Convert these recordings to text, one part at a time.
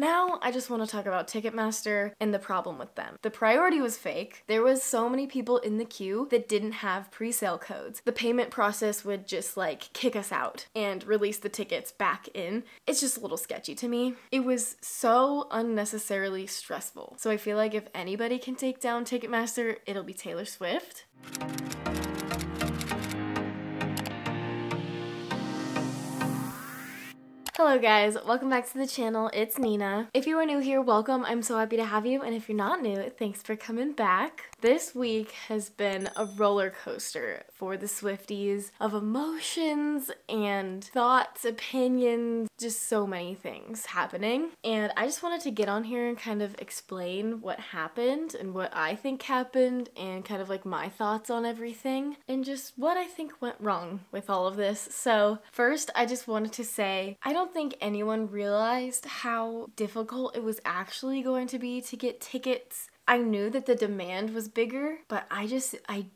now I just want to talk about Ticketmaster and the problem with them. The priority was fake. There was so many people in the queue that didn't have pre-sale codes. The payment process would just like kick us out and release the tickets back in. It's just a little sketchy to me. It was so unnecessarily stressful. So I feel like if anybody can take down Ticketmaster, it'll be Taylor Swift. Hello guys, welcome back to the channel. It's Nena. If you are new here, welcome. I'm so happy to have you, and if you're not new, thanks for coming back. This week has been a roller coaster for the Swifties of emotions and thoughts, opinions, just so many things happening. And I just wanted to get on here and kind of explain what happened and what I think happened and kind of like my thoughts on everything and just what I think went wrong with all of this. So first, I just wanted to say, I don't think anyone realized how difficult it was actually going to be to get tickets. I knew that the demand was bigger, but I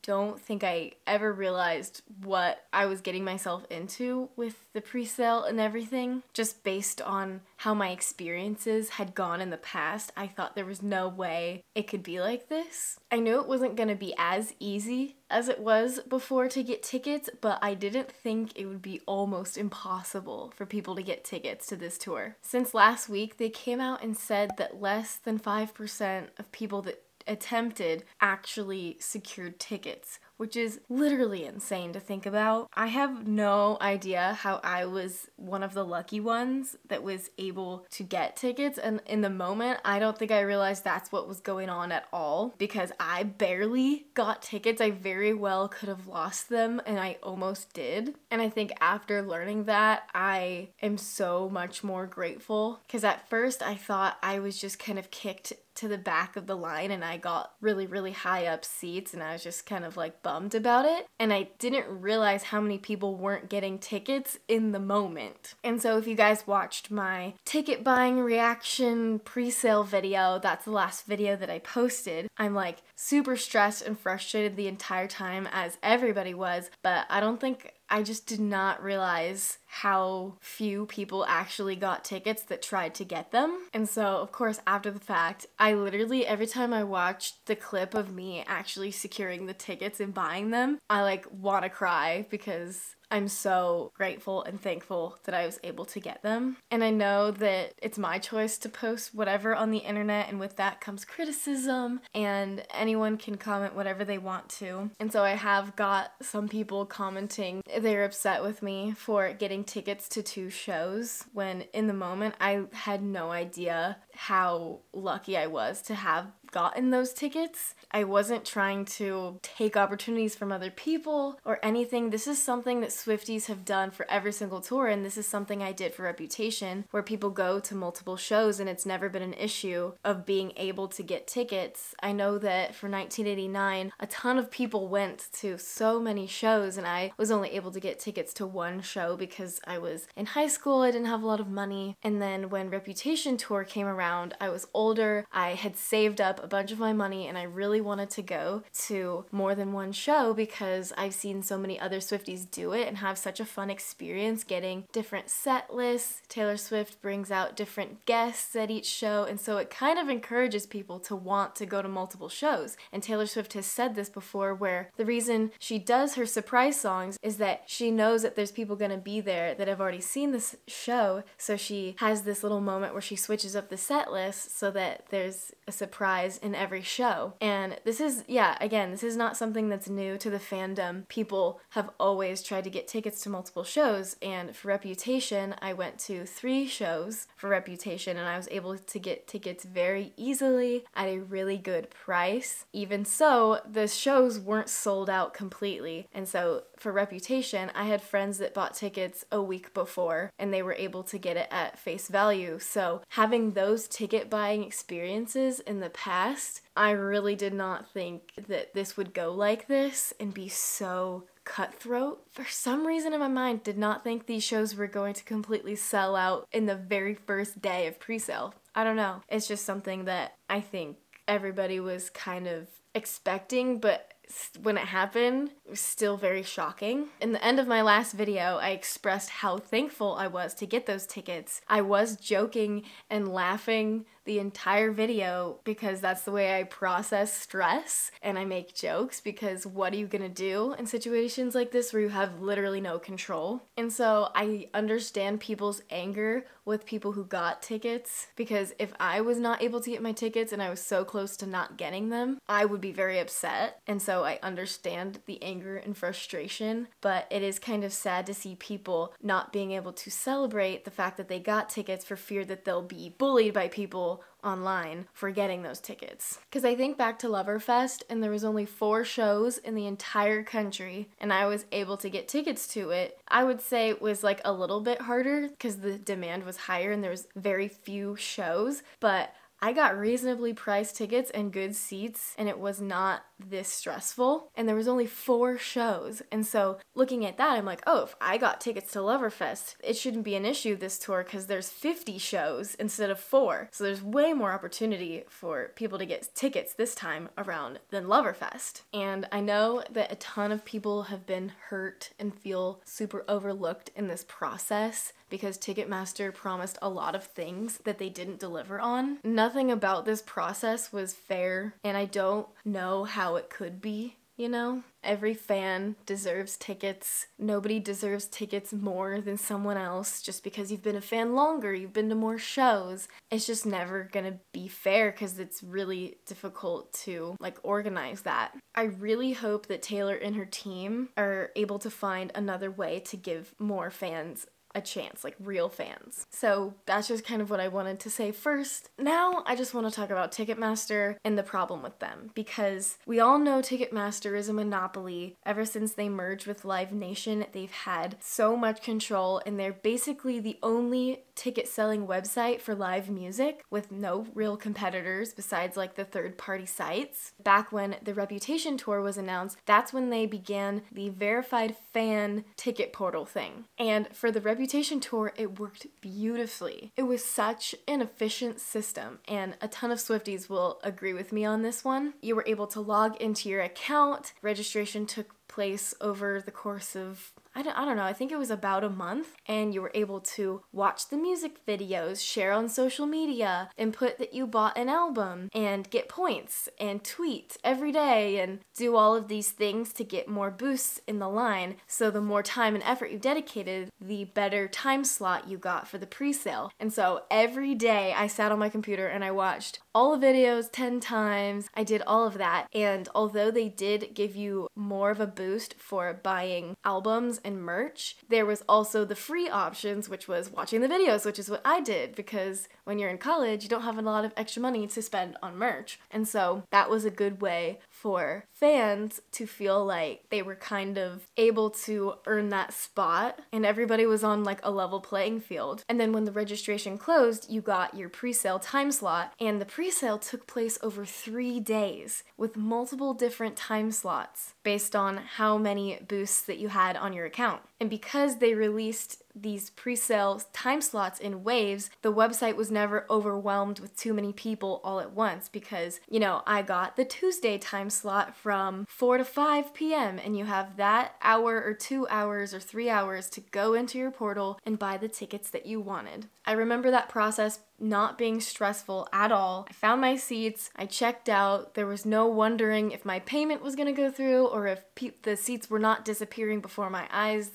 don't think I ever realized what I was getting myself into with the pre-sale and everything. Just based on how my experiences had gone in the past, I thought there was no way it could be like this. I knew it wasn't gonna be as easy as it was before to get tickets, but I didn't think it would be almost impossible for people to get tickets to this tour. Since last week, they came out and said that less than 5% of people that attempted actually secured tickets, which is literally insane to think about. I have no idea how I was one of the lucky ones that was able to get tickets, and in the moment I don't think I realized that's what was going on at all because I barely got tickets. I very well could have lost them, and I almost did. And I think after learning that, I am so much more grateful because at first I thought I was just kind of kicked to the back of the line and I got really high up seats and I was just kind of like bummed about it, and I didn't realize how many people weren't getting tickets in the moment. And so if you guys watched my ticket buying reaction pre-sale video, that's the last video that I posted, I'm like super stressed and frustrated the entire time, as everybody was, but I just did not realize how few people actually got tickets that tried to get them. And so, of course, after the fact, I literally, every time I watched the clip of me actually securing the tickets and buying them, I like want to cry because I'm so grateful and thankful that I was able to get them. And I know that it's my choice to post whatever on the internet, and with that comes criticism, and anyone can comment whatever they want to. And so I have got some people commenting they're upset with me for getting tickets to 2 shows when in the moment I had no idea how lucky I was to have gotten those tickets. I wasn't trying to take opportunities from other people or anything. This is something that Swifties have done for every single tour, and this is something I did for Reputation, where people go to multiple shows and it's never been an issue of being able to get tickets. I know that for 1989, a ton of people went to so many shows, and I was only able to get tickets to 1 show because I was in high school, I didn't have a lot of money, and then when Reputation tour came around, I was older, I had saved up a bunch of my money, and I really wanted to go to more than 1 show because I've seen so many other Swifties do it and have such a fun experience getting different set lists. Taylor Swift brings out different guests at each show, and so it kind of encourages people to want to go to multiple shows. And Taylor Swift has said this before, where the reason she does her surprise songs is that she knows that there's people gonna be there that have already seen this show, so she has this little moment where she switches up the set list so that there's a surprise in every show. And this is, again, this is not something that's new to the fandom. People have always tried to get tickets to multiple shows, and for Reputation, I went to 3 shows for Reputation, and I was able to get tickets very easily at a really good price. Even so, the shows weren't sold out completely, and so for Reputation, I had friends that bought tickets a week before, and they were able to get it at face value. So having those ticket buying experiences in the past, I really did not think that this would go like this and be so cutthroat. For some reason in my mind, did not think these shows were going to completely sell out in the very first day of pre-sale. I don't know. It's just something that I think everybody was kind of expecting, but when it happened, it was still very shocking. In the end of my last video, I expressed how thankful I was to get those tickets. I was joking and laughing the entire video because that's the way I process stress, and I make jokes because what are you gonna do in situations like this where you have literally no control? And so I understand people's anger with people who got tickets, because if I was not able to get my tickets and I was so close to not getting them, I would be very upset. And so I understand the anger and frustration, but it is kind of sad to see people not being able to celebrate the fact that they got tickets for fear that they'll be bullied by people online for getting those tickets. Because I think back to Loverfest, and there was only 4 shows in the entire country, and I was able to get tickets to it. I would say it was like a little bit harder because the demand was higher and there was very few shows, but I got reasonably priced tickets and good seats, and it was not this stressful. And there was only 4 shows. And so looking at that, I'm like, oh, if I got tickets to Loverfest, it shouldn't be an issue this tour because there's 50 shows instead of 4. So there's way more opportunity for people to get tickets this time around than Loverfest. And I know that a ton of people have been hurt and feel super overlooked in this process because Ticketmaster promised a lot of things that they didn't deliver on. Nothing about this process was fair, and I don't know how it could be, you know? Every fan deserves tickets. Nobody deserves tickets more than someone else just because you've been a fan longer, you've been to more shows. It's just never gonna be fair because it's really difficult to organize that. I really hope that Taylor and her team are able to find another way to give more fans a chance, like real fans. So that's just kind of what I wanted to say first. Now I just want to talk about Ticketmaster and the problem with them, because we all know Ticketmaster is a monopoly. Ever since they merged with Live Nation, they've had so much control, and they're basically the only ticket selling website for live music with no real competitors besides like the third-party sites. Back when the Reputation tour was announced, that's when they began the verified fan ticket portal thing. And for the Reputation tour, it worked beautifully. It was such an efficient system, and a ton of Swifties will agree with me on this one. You were able to log into your account. Registration took place over the course of I don't know, I think it was about a month, and you were able to watch the music videos, share on social media, input that you bought an album, and get points, and tweet every day, and do all of these things to get more boosts in the line. So the more time and effort you dedicated, the better time slot you got for the pre-sale. And so every day I sat on my computer and I watched all the videos 10 times. I did all of that, and although they did give you more of a boost for buying albums and merch, there was also the free options, which was watching the videos, which is what I did, because when you're in college, you don't have a lot of extra money to spend on merch. And so that was a good way for fans to feel like they were kind of able to earn that spot, and everybody was on like a level playing field. And then when the registration closed, you got your pre-sale time slot, and the pre-sale took place over 3 days with multiple different time slots based on how many boosts that you had on your account. And because they released these pre-sale time slots in waves, the website was never overwhelmed with too many people all at once, because, you know, I got the Tuesday time slot from 4 to 5 p.m. and you have that hour or 2 hours or 3 hours to go into your portal and buy the tickets that you wanted. I remember that process not being stressful at all. I found my seats, I checked out, there was no wondering if my payment was gonna go through or if the seats were not disappearing before my eyes.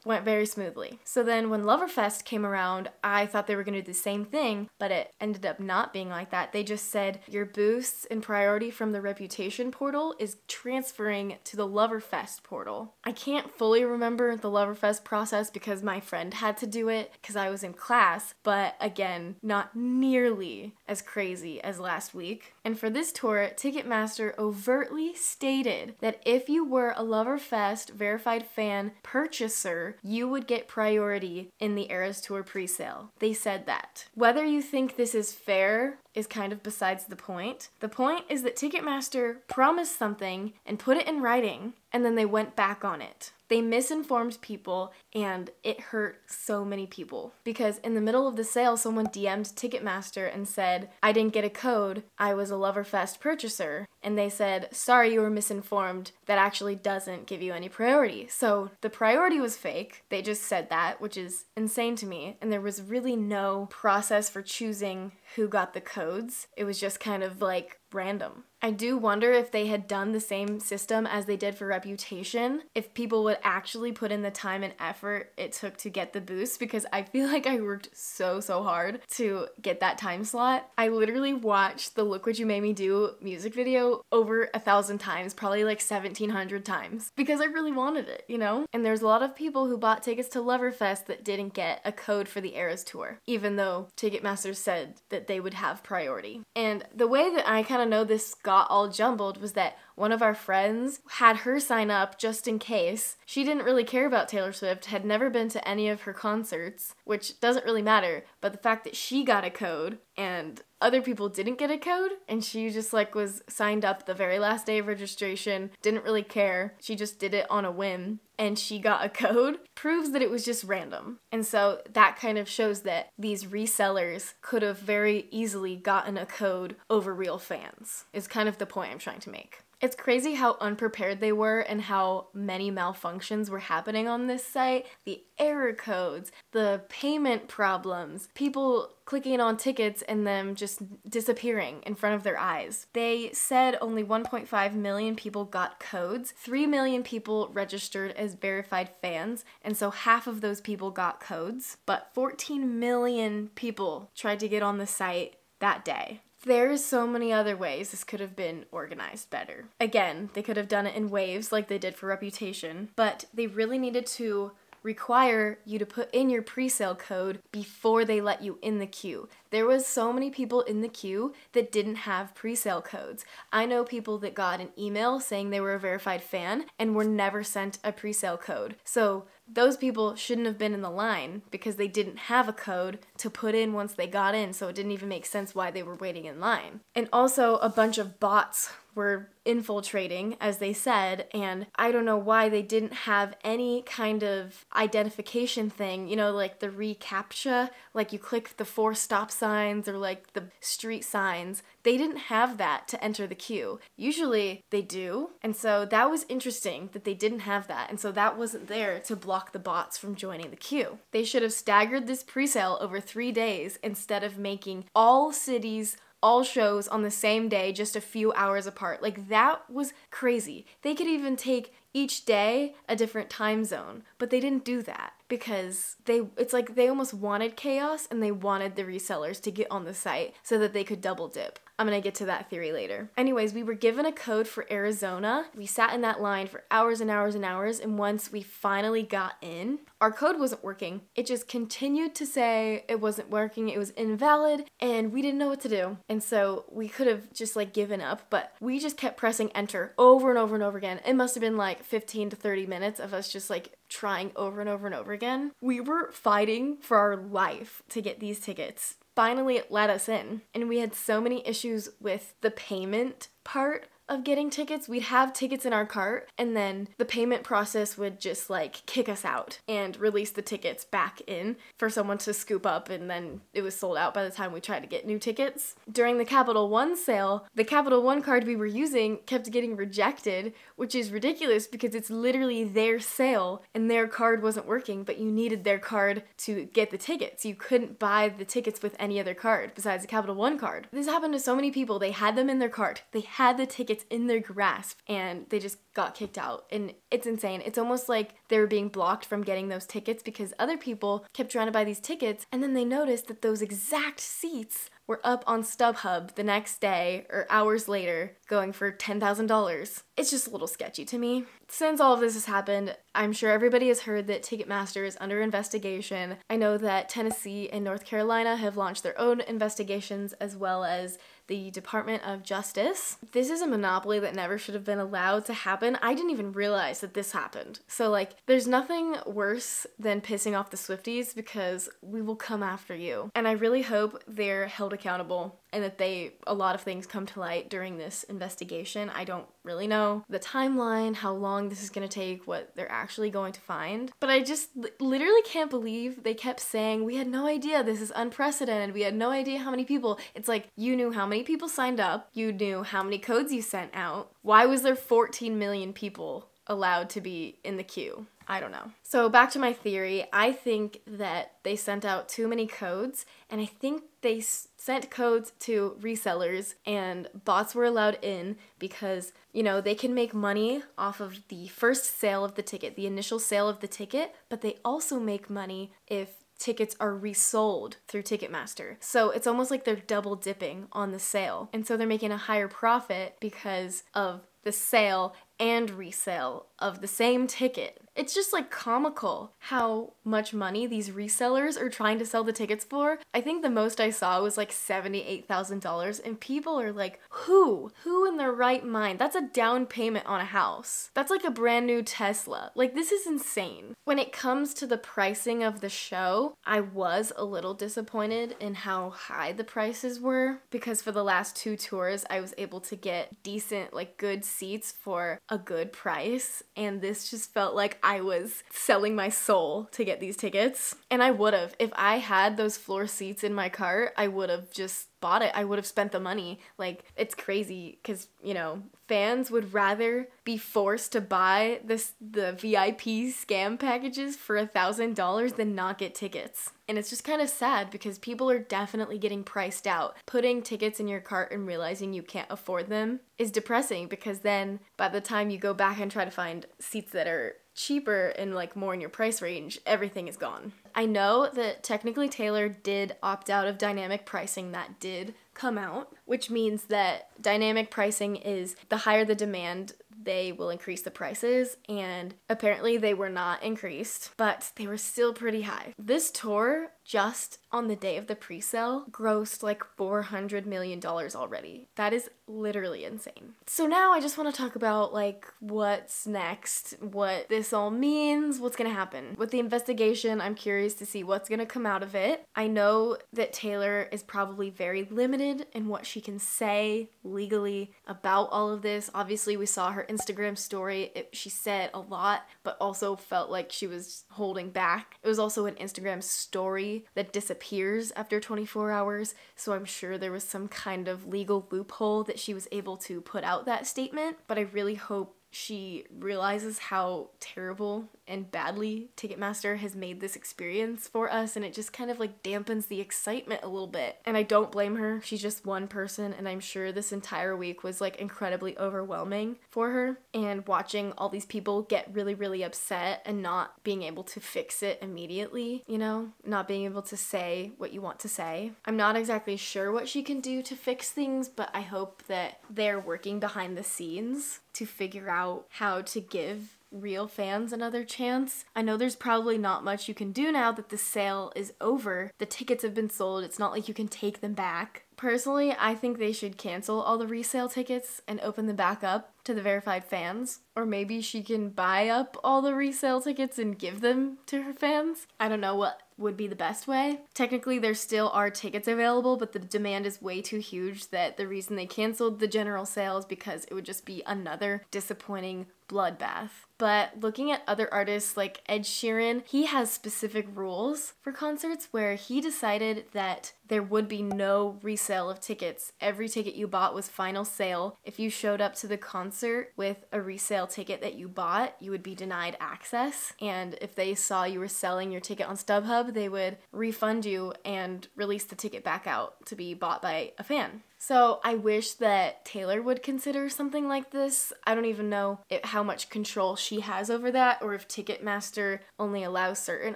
Went very smoothly. So then when Loverfest came around, I thought they were gonna do the same thing, but it ended up not being like that. They just said your boosts and priority from the Reputation portal is transferring to the Loverfest portal. I can't fully remember the Loverfest process because my friend had to do it because I was in class, but again, not nearly as crazy as last week. And for this tour, Ticketmaster overtly stated that if you were a Loverfest verified fan purchaser, you would get priority in the Eras Tour presale. They said that. Whether you think this is fair is kind of besides the point. The point is that Ticketmaster promised something and put it in writing, and then they went back on it. They misinformed people, and it hurt so many people because in the middle of the sale, someone DM'd Ticketmaster and said, I didn't get a code. I was a Loverfest purchaser. And they said, sorry, you were misinformed. That actually doesn't give you any priority. So the priority was fake. They just said that, which is insane to me. And there was really no process for choosing who got the codes. It was just kind of like random. I do wonder if they had done the same system as they did for Reputation, if people would actually put in the time and effort it took to get the boost, because I feel like I worked so hard to get that time slot. I literally watched the Look What You Made Me Do music video over 1,000 times, probably like 1,700 times, because I really wanted it, you know? And there's a lot of people who bought tickets to Loverfest that didn't get a code for the Eras tour, even though Ticketmaster said that they would have priority. And the way that I kind of know this got all jumbled was that one of our friends had her sign up just in case. She didn't really care about Taylor Swift, had never been to any of her concerts, which doesn't really matter, but the fact that she got a code and other people didn't get a code, and she just like was signed up the very last day of registration, didn't really care, she just did it on a whim, and she got a code, proves that it was just random. And so that kind of shows that these resellers could have very easily gotten a code over real fans, is kind of the point I'm trying to make. It's crazy how unprepared they were and how many malfunctions were happening on this site. The error codes, the payment problems, people clicking on tickets and them just disappearing in front of their eyes. They said only 1.5 million people got codes. 3 million people registered as verified fans, and so half of those people got codes. But 14 million people tried to get on the site that day. There's so many other ways this could have been organized better. Again, they could have done it in waves like they did for Reputation, but they really needed to require you to put in your presale code before they let you in the queue. There was so many people in the queue that didn't have presale codes. I know people that got an email saying they were a verified fan and were never sent a presale code. So those people shouldn't have been in the line because they didn't have a code to put in once they got in, so it didn't even make sense why they were waiting in line. And also a bunch of bots were infiltrating, as they said, and I don't know why they didn't have any kind of identification thing, you know, like the reCAPTCHA, like you click the 4 stop signs or like the street signs. They didn't have that to enter the queue. Usually they do, and so that was interesting that they didn't have that, and so that wasn't there to block the bots from joining the queue. They should have staggered this presale over 3 days instead of making all cities, all shows on the same day, just a few hours apart. Like, that was crazy. They could even take each day a different time zone, but they didn't do that because it's like they almost wanted chaos and they wanted the resellers to get on the site so that they could double dip. I'm gonna get to that theory later. Anyways, we were given a code for Arizona. We sat in that line for hours and hours and hours, and once we finally got in, our code wasn't working. It just continued to say it wasn't working, it was invalid, and we didn't know what to do. And so we could have just like given up, but we just kept pressing enter over and over and over again. It must have been like 15 to 30 minutes of us just like trying over and over and over again. We were fighting for our life to get these tickets. Finally, it let us in, and we had so many issues with the payment part of getting tickets. We'd have tickets in our cart, and then the payment process would just like kick us out and release the tickets back in for someone to scoop up, and then it was sold out by the time we tried to get new tickets. During the Capital One sale, the Capital One card we were using kept getting rejected, which is ridiculous because it's literally their sale and their card wasn't working, but you needed their card to get the tickets. You couldn't buy the tickets with any other card besides the Capital One card. This happened to so many people. They had them in their cart. They had the tickets in their grasp and they just got kicked out, and it's insane. It's almost like they were being blocked from getting those tickets because other people kept trying to buy these tickets, and then they noticed that those exact seats were up on StubHub the next day or hours later going for $10,000. It's just a little sketchy to me. Since all of this has happened, I'm sure everybody has heard that Ticketmaster is under investigation. I know that Tennessee and North Carolina have launched their own investigations, as well as the Department of Justice. This is a monopoly that never should have been allowed to happen. I didn't even realize that this happened. So like, there's nothing worse than pissing off the swifties because we will come after you. And I really hope they're held accountable. and that a lot of things come to light during this investigation. I don't really know the timeline, how long this is going to take, what they're actually going to find. But I just literally can't believe they kept saying, we had no idea, this is unprecedented, we had no idea how many people. It's like, you knew how many people signed up, you knew how many codes you sent out. Why was there 14 million people allowed to be in the queue? I don't know. So back to my theory, I think that they sent out too many codes, and I think they sent codes to resellers and bots were allowed in because, you know, they can make money off of the first sale of the ticket, the initial sale of the ticket, but they also make money if tickets are resold through Ticketmaster. So it's almost like they're double dipping on the sale. And so they're making a higher profit because of the sale and resale of the same ticket. It's just like comical how much money these resellers are trying to sell the tickets for. I think the most I saw was like $78,000, and people are like, who in their right mind? That's a down payment on a house. That's like a brand new Tesla. Like, this is insane. When it comes to the pricing of the show, I was a little disappointed in how high the prices were, because for the last 2 tours I was able to get decent, like, good seats for a good price, and this just felt like I was selling my soul to get these tickets. And I would have. If I had those floor seats in my cart, I would have just bought it. I would have spent the money. Like, it's crazy because, you know, fans would rather be forced to buy the VIP scam packages for $1,000 than not get tickets. And it's just kind of sad because people are definitely getting priced out. Putting tickets in your cart and realizing you can't afford them is depressing, because then by the time you go back and try to find seats that are cheaper and like more in your price range, everything is gone. I know that technically Taylor did opt out of dynamic pricing. That did come out, which means that dynamic pricing is the higher the demand, they will increase the prices, and apparently they were not increased, but they were still pretty high. This tour, just on the day of the pre-sale, grossed like $400 million already. That is literally insane. So now I just want to talk about like what's next, what this all means, what's gonna happen. With the investigation, I'm curious to see what's gonna come out of it. I know that Taylor is probably very limited in what she can say legally about all of this. Obviously, we saw her Instagram story. She said a lot, but also felt like she was holding back. It was also an Instagram story that disappears after 24 hours, so I'm sure there was some kind of legal loophole that she was able to put out that statement, but I really hope she realizes how terrible and badly Ticketmaster has made this experience for us, and it just kind of like dampens the excitement a little bit. And I don't blame her. She's just one person, and I'm sure this entire week was like incredibly overwhelming for her, and watching all these people get really, really upset and not being able to fix it immediately, you know, not being able to say what you want to say. I'm not exactly sure what she can do to fix things, but I hope that they're working behind the scenes to figure out how to give real fans another chance. I know there's probably not much you can do now that the sale is over. The tickets have been sold. It's not like you can take them back. Personally, I think they should cancel all the resale tickets and open them back up to the verified fans. Or maybe she can buy up all the resale tickets and give them to her fans. I don't know what would be the best way. Technically, there still are tickets available, but the demand is way too huge that the reason they canceled the general sale is because it would just be another disappointing bloodbath. But looking at other artists like Ed Sheeran, he has specific rules for concerts where he decided that there would be no resale of tickets. Every ticket you bought was final sale. If you showed up to the concert with a resale ticket that you bought, you would be denied access. And if they saw you were selling your ticket on StubHub, they would refund you and release the ticket back out to be bought by a fan. So I wish that Taylor would consider something like this. I don't even know how much control she has over that, or if Ticketmaster only allows certain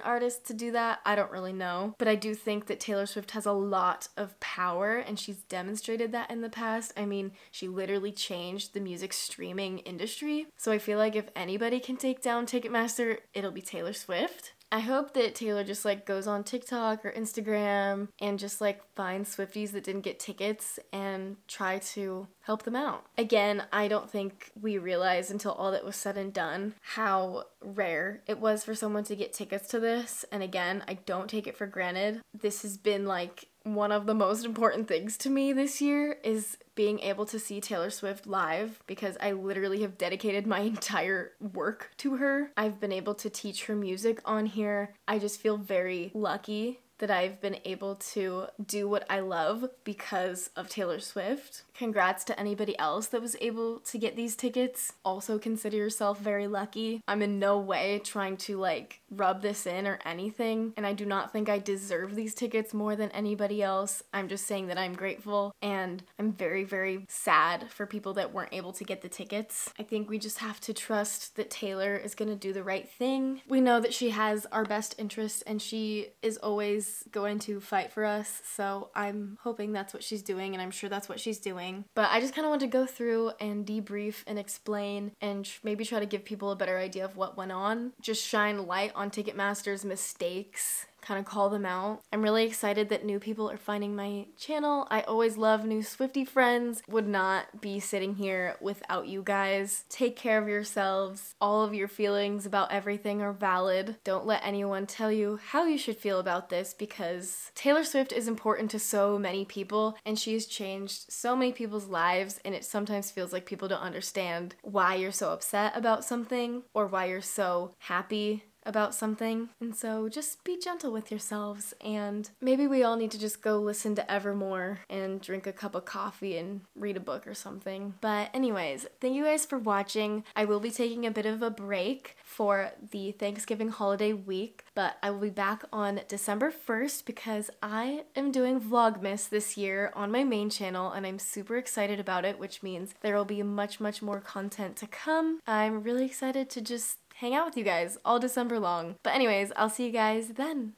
artists to do that. I don't really know. But I do think that Taylor Swift has a lot of power, and she's demonstrated that in the past. I mean, she literally changed the music streaming industry. So I feel like if anybody can take down Ticketmaster, it'll be Taylor Swift. I hope that Taylor just like goes on TikTok or Instagram and just like finds Swifties that didn't get tickets and try to help them out. Again, I don't think we realized until all that was said and done how rare it was for someone to get tickets to this. And again, I don't take it for granted. This has been like one of the most important things to me this year is being able to see Taylor Swift live, because I literally have dedicated my entire work to her. I've been able to teach her music on here. I just feel very lucky that I've been able to do what I love because of Taylor Swift. Congrats to anybody else that was able to get these tickets. Also consider yourself very lucky. I'm in no way trying to like rub this in or anything, and I do not think I deserve these tickets more than anybody else. I'm just saying that I'm grateful, and I'm very, very sad for people that weren't able to get the tickets. I think we just have to trust that Taylor is gonna do the right thing. We know that she has our best interest and she is always going to fight for us, so I'm hoping that's what she's doing, and I'm sure that's what she's doing. But I just kind of want to go through and debrief and explain and maybe try to give people a better idea of what went on. Just shine light on Ticketmaster's mistakes, kind of call them out. I'm really excited that new people are finding my channel. I always love new Swiftie friends. Would not be sitting here without you guys. Take care of yourselves. All of your feelings about everything are valid. Don't let anyone tell you how you should feel about this, because Taylor Swift is important to so many people and she has changed so many people's lives, and it sometimes feels like people don't understand why you're so upset about something or why you're so happy about something. And so just be gentle with yourselves, and maybe we all need to just go listen to Evermore and drink a cup of coffee and read a book or something. But anyways, thank you guys for watching. I will be taking a bit of a break for the Thanksgiving holiday week, but I will be back on December 1st because I am doing Vlogmas this year on my main channel, and I'm super excited about it, which means there will be much more content to come. I'm really excited to just hang out with you guys all December long. But anyways, I'll see you guys then.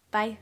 Bye.